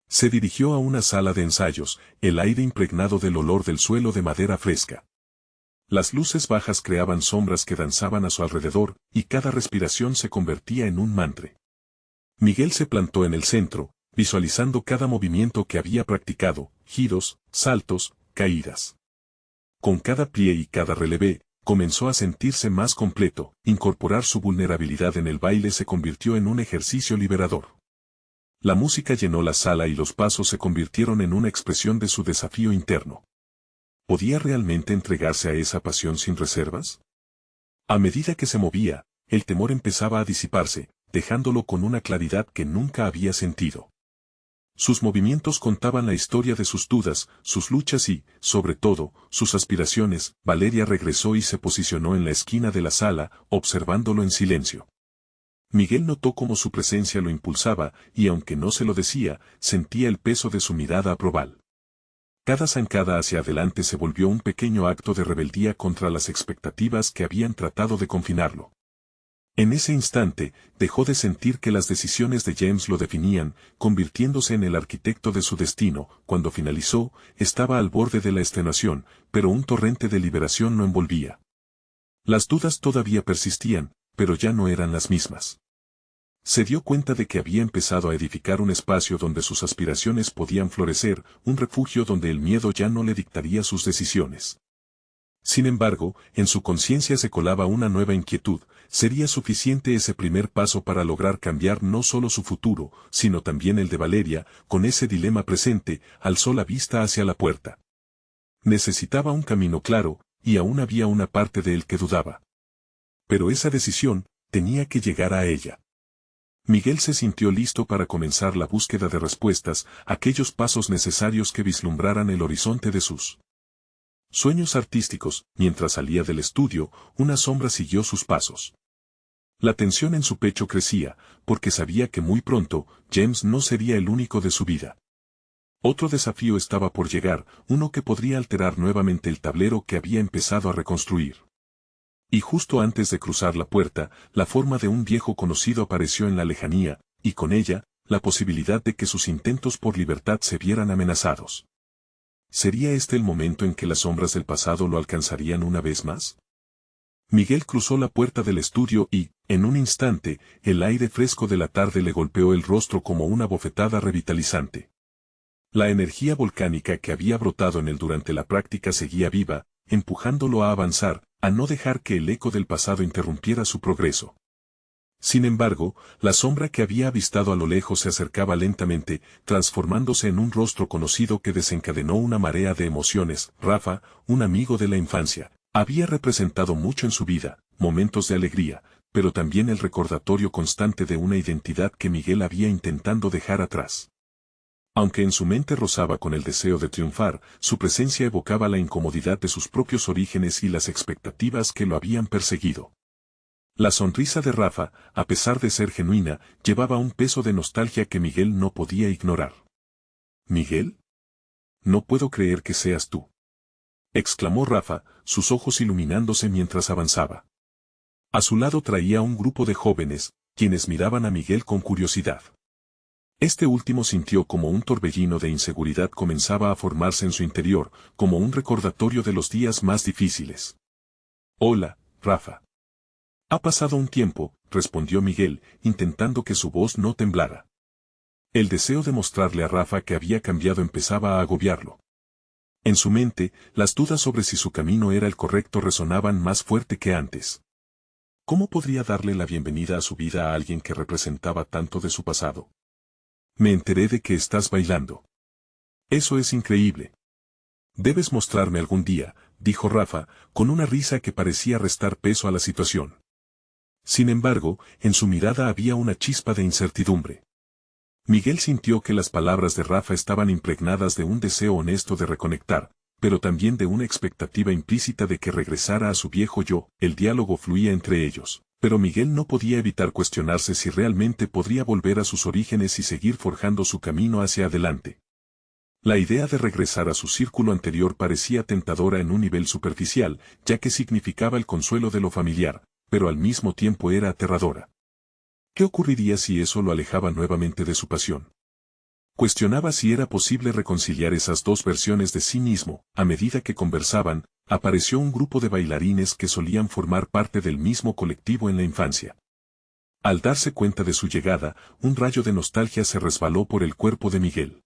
S1: Se dirigió a una sala de ensayos, el aire impregnado del olor del suelo de madera fresca. Las luces bajas creaban sombras que danzaban a su alrededor, y cada respiración se convertía en un mantra. Miguel se plantó en el centro, visualizando cada movimiento que había practicado, giros, saltos, caídas. Con cada plie y cada relevé, comenzó a sentirse más completo. Incorporar su vulnerabilidad en el baile se convirtió en un ejercicio liberador. La música llenó la sala y los pasos se convirtieron en una expresión de su desafío interno. ¿Podía realmente entregarse a esa pasión sin reservas? A medida que se movía, el temor empezaba a disiparse, dejándolo con una claridad que nunca había sentido. Sus movimientos contaban la historia de sus dudas, sus luchas y, sobre todo, sus aspiraciones. Valeria regresó y se posicionó en la esquina de la sala, observándolo en silencio. Miguel notó cómo su presencia lo impulsaba, y aunque no se lo decía, sentía el peso de su mirada aprobal. Cada zancada hacia adelante se volvió un pequeño acto de rebeldía contra las expectativas que habían tratado de confinarlo. En ese instante, dejó de sentir que las decisiones de James lo definían, convirtiéndose en el arquitecto de su destino. Cuando finalizó, estaba al borde de la extenuación, pero un torrente de liberación lo envolvía. Las dudas todavía persistían, pero ya no eran las mismas. Se dio cuenta de que había empezado a edificar un espacio donde sus aspiraciones podían florecer, un refugio donde el miedo ya no le dictaría sus decisiones. Sin embargo, en su conciencia se colaba una nueva inquietud: ¿sería suficiente ese primer paso para lograr cambiar no solo su futuro, sino también el de Valeria? Con ese dilema presente, alzó la vista hacia la puerta. Necesitaba un camino claro, y aún había una parte de él que dudaba. Pero esa decisión tenía que llegar a ella. Miguel se sintió listo para comenzar la búsqueda de respuestas, aquellos pasos necesarios que vislumbraran el horizonte de sus sueños artísticos. Mientras salía del estudio, una sombra siguió sus pasos. La tensión en su pecho crecía, porque sabía que muy pronto, James no sería el único de su vida. Otro desafío estaba por llegar, uno que podría alterar nuevamente el tablero que había empezado a reconstruir. Y justo antes de cruzar la puerta, la forma de un viejo conocido apareció en la lejanía, y con ella, la posibilidad de que sus intentos por libertad se vieran amenazados. ¿Sería este el momento en que las sombras del pasado lo alcanzarían una vez más? Miguel cruzó la puerta del estudio y, en un instante, el aire fresco de la tarde le golpeó el rostro como una bofetada revitalizante. La energía volcánica que había brotado en él durante la práctica seguía viva, empujándolo a avanzar, a no dejar que el eco del pasado interrumpiera su progreso. Sin embargo, la sombra que había avistado a lo lejos se acercaba lentamente, transformándose en un rostro conocido que desencadenó una marea de emociones. Rafa, un amigo de la infancia, había representado mucho en su vida, momentos de alegría, pero también el recordatorio constante de una identidad que Miguel había intentado dejar atrás. Aunque en su mente rozaba con el deseo de triunfar, su presencia evocaba la incomodidad de sus propios orígenes y las expectativas que lo habían perseguido. La sonrisa de Rafa, a pesar de ser genuina, llevaba un peso de nostalgia que Miguel no podía ignorar. ¿Miguel? No puedo creer que seas tú, exclamó Rafa, sus ojos iluminándose mientras avanzaba. A su lado traía un grupo de jóvenes, quienes miraban a Miguel con curiosidad. Este último sintió como un torbellino de inseguridad comenzaba a formarse en su interior, como un recordatorio de los días más difíciles. Hola, Rafa. Ha pasado un tiempo, respondió Miguel, intentando que su voz no temblara. El deseo de mostrarle a Rafa que había cambiado empezaba a agobiarlo. En su mente, las dudas sobre si su camino era el correcto resonaban más fuerte que antes. ¿Cómo podría darle la bienvenida a su vida a alguien que representaba tanto de su pasado? Me enteré de que estás bailando. Eso es increíble. Debes mostrarme algún día, dijo Rafa, con una risa que parecía restar peso a la situación. Sin embargo, en su mirada había una chispa de incertidumbre. Miguel sintió que las palabras de Rafa estaban impregnadas de un deseo honesto de reconectar, pero también de una expectativa implícita de que regresara a su viejo yo. El diálogo fluía entre ellos, pero Miguel no podía evitar cuestionarse si realmente podría volver a sus orígenes y seguir forjando su camino hacia adelante. La idea de regresar a su círculo anterior parecía tentadora en un nivel superficial, ya que significaba el consuelo de lo familiar, pero al mismo tiempo era aterradora. ¿Qué ocurriría si eso lo alejaba nuevamente de su pasión? Cuestionaba si era posible reconciliar esas dos versiones de sí mismo. A medida que conversaban, apareció un grupo de bailarines que solían formar parte del mismo colectivo en la infancia. Al darse cuenta de su llegada, un rayo de nostalgia se resbaló por el cuerpo de Miguel.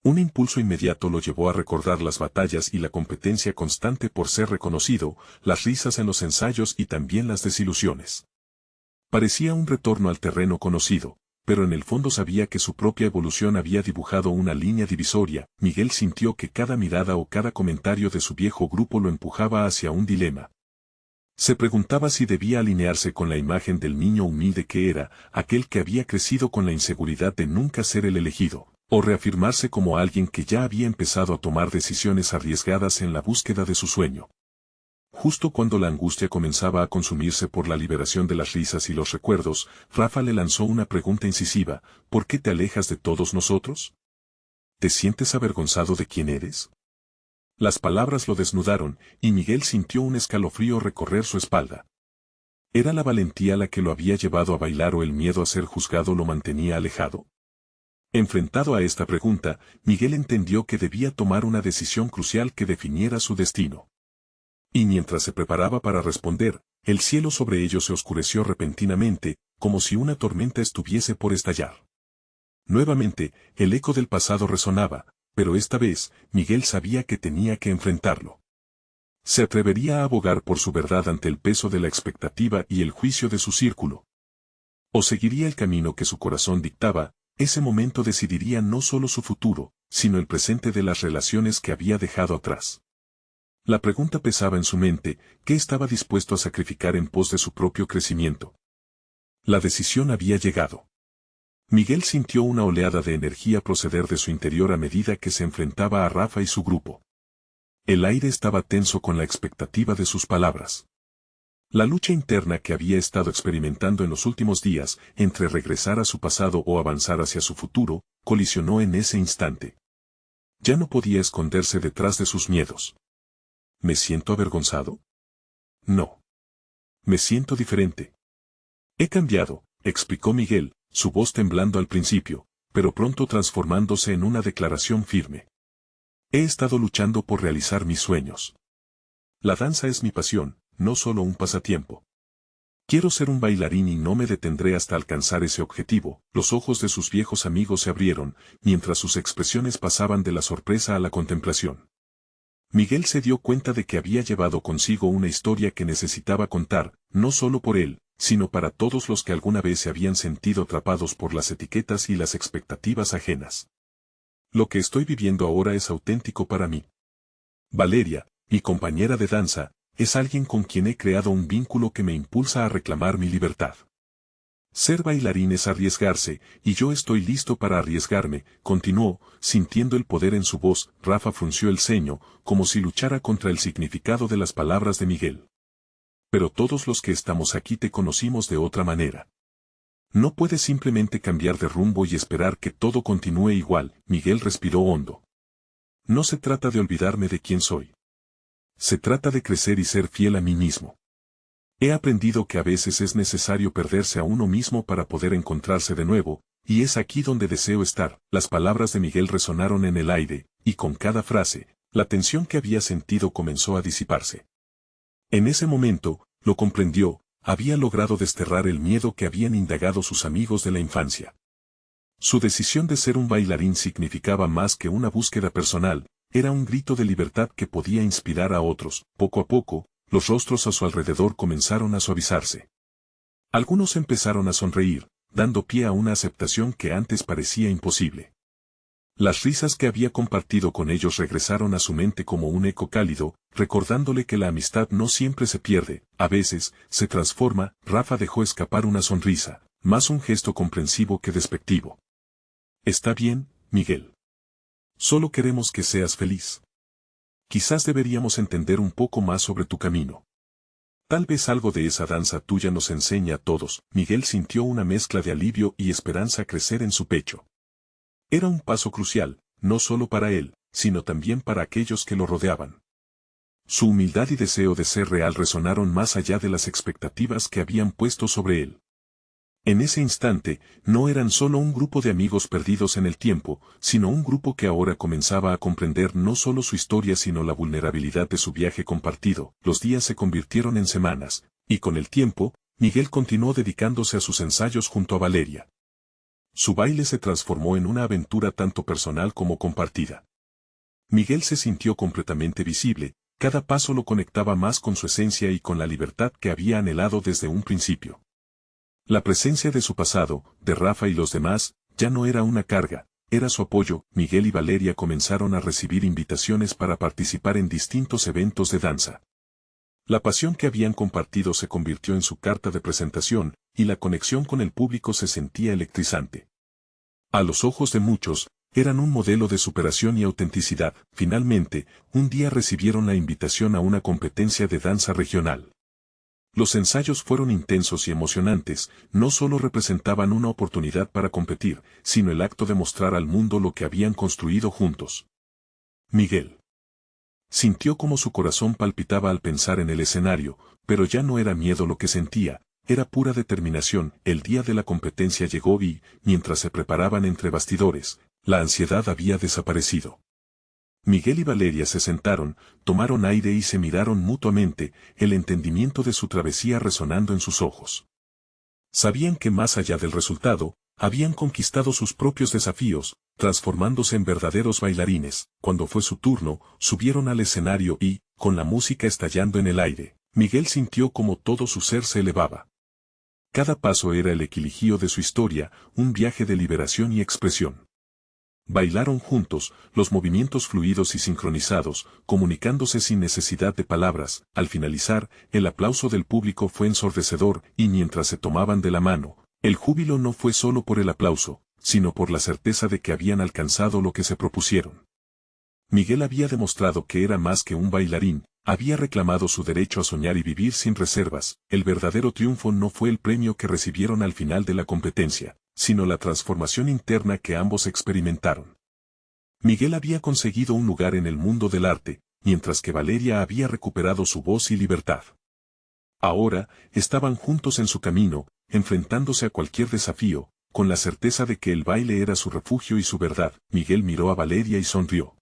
S1: Un impulso inmediato lo llevó a recordar las batallas y la competencia constante por ser reconocido, las risas en los ensayos y también las desilusiones. Parecía un retorno al terreno conocido, pero en el fondo sabía que su propia evolución había dibujado una línea divisoria. Miguel sintió que cada mirada o cada comentario de su viejo grupo lo empujaba hacia un dilema. Se preguntaba si debía alinearse con la imagen del niño humilde que era, aquel que había crecido con la inseguridad de nunca ser el elegido, o reafirmarse como alguien que ya había empezado a tomar decisiones arriesgadas en la búsqueda de su sueño. Justo cuando la angustia comenzaba a consumirse por la liberación de las risas y los recuerdos, Rafa le lanzó una pregunta incisiva: ¿por qué te alejas de todos nosotros? ¿Te sientes avergonzado de quién eres? Las palabras lo desnudaron, y Miguel sintió un escalofrío recorrer su espalda. ¿Era la valentía la que lo había llevado a bailar o el miedo a ser juzgado lo mantenía alejado? Enfrentado a esta pregunta, Miguel entendió que debía tomar una decisión crucial que definiera su destino. Y mientras se preparaba para responder, el cielo sobre ellos se oscureció repentinamente, como si una tormenta estuviese por estallar. Nuevamente, el eco del pasado resonaba, pero esta vez, Miguel sabía que tenía que enfrentarlo. ¿Se atrevería a abogar por su verdad ante el peso de la expectativa y el juicio de su círculo? ¿O seguiría el camino que su corazón dictaba? Ese momento decidiría no solo su futuro, sino el presente de las relaciones que había dejado atrás. La pregunta pesaba en su mente, ¿qué estaba dispuesto a sacrificar en pos de su propio crecimiento? La decisión había llegado. Miguel sintió una oleada de energía proceder de su interior a medida que se enfrentaba a Rafa y su grupo. El aire estaba tenso con la expectativa de sus palabras. La lucha interna que había estado experimentando en los últimos días, entre regresar a su pasado o avanzar hacia su futuro, colisionó en ese instante. Ya no podía esconderse detrás de sus miedos. ¿Me siento avergonzado? No. Me siento diferente. He cambiado, explicó Miguel, su voz temblando al principio, pero pronto transformándose en una declaración firme. He estado luchando por realizar mis sueños. La danza es mi pasión, no solo un pasatiempo. Quiero ser un bailarín y no me detendré hasta alcanzar ese objetivo. Los ojos de sus viejos amigos se abrieron, mientras sus expresiones pasaban de la sorpresa a la contemplación. Miguel se dio cuenta de que había llevado consigo una historia que necesitaba contar, no solo por él, sino para todos los que alguna vez se habían sentido atrapados por las etiquetas y las expectativas ajenas. Lo que estoy viviendo ahora es auténtico para mí. Valeria, mi compañera de danza, es alguien con quien he creado un vínculo que me impulsa a reclamar mi libertad. Ser bailarín es arriesgarse, y yo estoy listo para arriesgarme, continuó, sintiendo el poder en su voz. Rafa frunció el ceño, como si luchara contra el significado de las palabras de Miguel. Pero todos los que estamos aquí te conocimos de otra manera. No puedes simplemente cambiar de rumbo y esperar que todo continúe igual. Miguel respiró hondo. No se trata de olvidarme de quién soy. Se trata de crecer y ser fiel a mí mismo. He aprendido que a veces es necesario perderse a uno mismo para poder encontrarse de nuevo, y es aquí donde deseo estar. Las palabras de Miguel resonaron en el aire, y con cada frase, la tensión que había sentido comenzó a disiparse. En ese momento, lo comprendió, había logrado desterrar el miedo que habían indagado sus amigos de la infancia. Su decisión de ser un bailarín significaba más que una búsqueda personal, era un grito de libertad que podía inspirar a otros. Poco a poco, los rostros a su alrededor comenzaron a suavizarse. Algunos empezaron a sonreír, dando pie a una aceptación que antes parecía imposible. Las risas que había compartido con ellos regresaron a su mente como un eco cálido, recordándole que la amistad no siempre se pierde, a veces, se transforma. Rafa dejó escapar una sonrisa, más un gesto comprensivo que despectivo. Está bien, Miguel. Solo queremos que seas feliz. Quizás deberíamos entender un poco más sobre tu camino. Tal vez algo de esa danza tuya nos enseñe a todos. Miguel sintió una mezcla de alivio y esperanza crecer en su pecho. Era un paso crucial, no solo para él, sino también para aquellos que lo rodeaban. Su humildad y deseo de ser real resonaron más allá de las expectativas que habían puesto sobre él. En ese instante, no eran solo un grupo de amigos perdidos en el tiempo, sino un grupo que ahora comenzaba a comprender no solo su historia sino la vulnerabilidad de su viaje compartido. Los días se convirtieron en semanas, y con el tiempo, Miguel continuó dedicándose a sus ensayos junto a Valeria. Su baile se transformó en una aventura tanto personal como compartida. Miguel se sintió completamente visible, cada paso lo conectaba más con su esencia y con la libertad que había anhelado desde un principio. La presencia de su pasado, de Rafa y los demás, ya no era una carga, era su apoyo. Miguel y Valeria comenzaron a recibir invitaciones para participar en distintos eventos de danza. La pasión que habían compartido se convirtió en su carta de presentación, y la conexión con el público se sentía electrizante. A los ojos de muchos, eran un modelo de superación y autenticidad. Finalmente, un día recibieron la invitación a una competencia de danza regional. Los ensayos fueron intensos y emocionantes, no solo representaban una oportunidad para competir, sino el acto de mostrar al mundo lo que habían construido juntos. Miguel sintió como su corazón palpitaba al pensar en el escenario, pero ya no era miedo lo que sentía, era pura determinación. El día de la competencia llegó y, mientras se preparaban entre bastidores, la ansiedad había desaparecido. Miguel y Valeria se sentaron, tomaron aire y se miraron mutuamente, el entendimiento de su travesía resonando en sus ojos. Sabían que más allá del resultado, habían conquistado sus propios desafíos, transformándose en verdaderos bailarines. Cuando fue su turno, subieron al escenario y, con la música estallando en el aire, Miguel sintió como todo su ser se elevaba. Cada paso era el equilibrio de su historia, un viaje de liberación y expresión. Bailaron juntos, los movimientos fluidos y sincronizados, comunicándose sin necesidad de palabras. Al finalizar, el aplauso del público fue ensordecedor, y mientras se tomaban de la mano, el júbilo no fue solo por el aplauso, sino por la certeza de que habían alcanzado lo que se propusieron. Miguel había demostrado que era más que un bailarín, había reclamado su derecho a soñar y vivir sin reservas. El verdadero triunfo no fue el premio que recibieron al final de la competencia, sino la transformación interna que ambos experimentaron. Miguel había conseguido un lugar en el mundo del arte, mientras que Valeria había recuperado su voz y libertad. Ahora, estaban juntos en su camino, enfrentándose a cualquier desafío, con la certeza de que el baile era su refugio y su verdad. Miguel miró a Valeria y sonrió.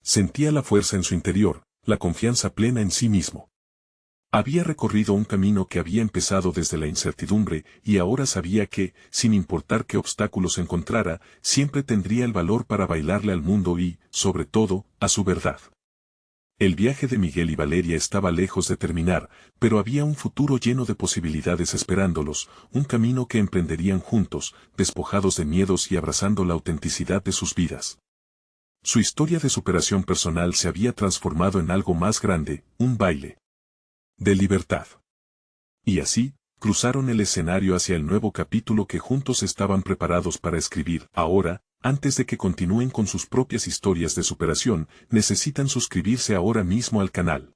S1: Sentía la fuerza en su interior, la confianza plena en sí mismo. Había recorrido un camino que había empezado desde la incertidumbre y ahora sabía que, sin importar qué obstáculos encontrara, siempre tendría el valor para bailarle al mundo y, sobre todo, a su verdad. El viaje de Miguel y Valeria estaba lejos de terminar, pero había un futuro lleno de posibilidades esperándolos, un camino que emprenderían juntos, despojados de miedos y abrazando la autenticidad de sus vidas. Su historia de superación personal se había transformado en algo más grande, un baile de libertad. Y así, cruzaron el escenario hacia el nuevo capítulo que juntos estaban preparados para escribir. Ahora, antes de que continúen con sus propias historias de superación, necesitan suscribirse ahora mismo al canal.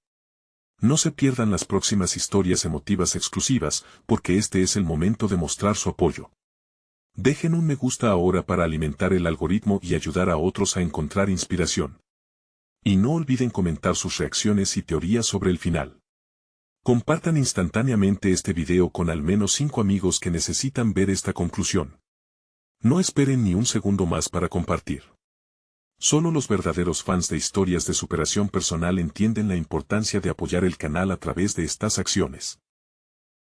S1: No se pierdan las próximas historias emotivas exclusivas, porque este es el momento de mostrar su apoyo. Dejen un me gusta ahora para alimentar el algoritmo y ayudar a otros a encontrar inspiración. Y no olviden comentar sus reacciones y teorías sobre el final. Compartan instantáneamente este video con al menos 5 amigos que necesitan ver esta conclusión. No esperen ni un segundo más para compartir. Solo los verdaderos fans de historias de superación personal entienden la importancia de apoyar el canal a través de estas acciones.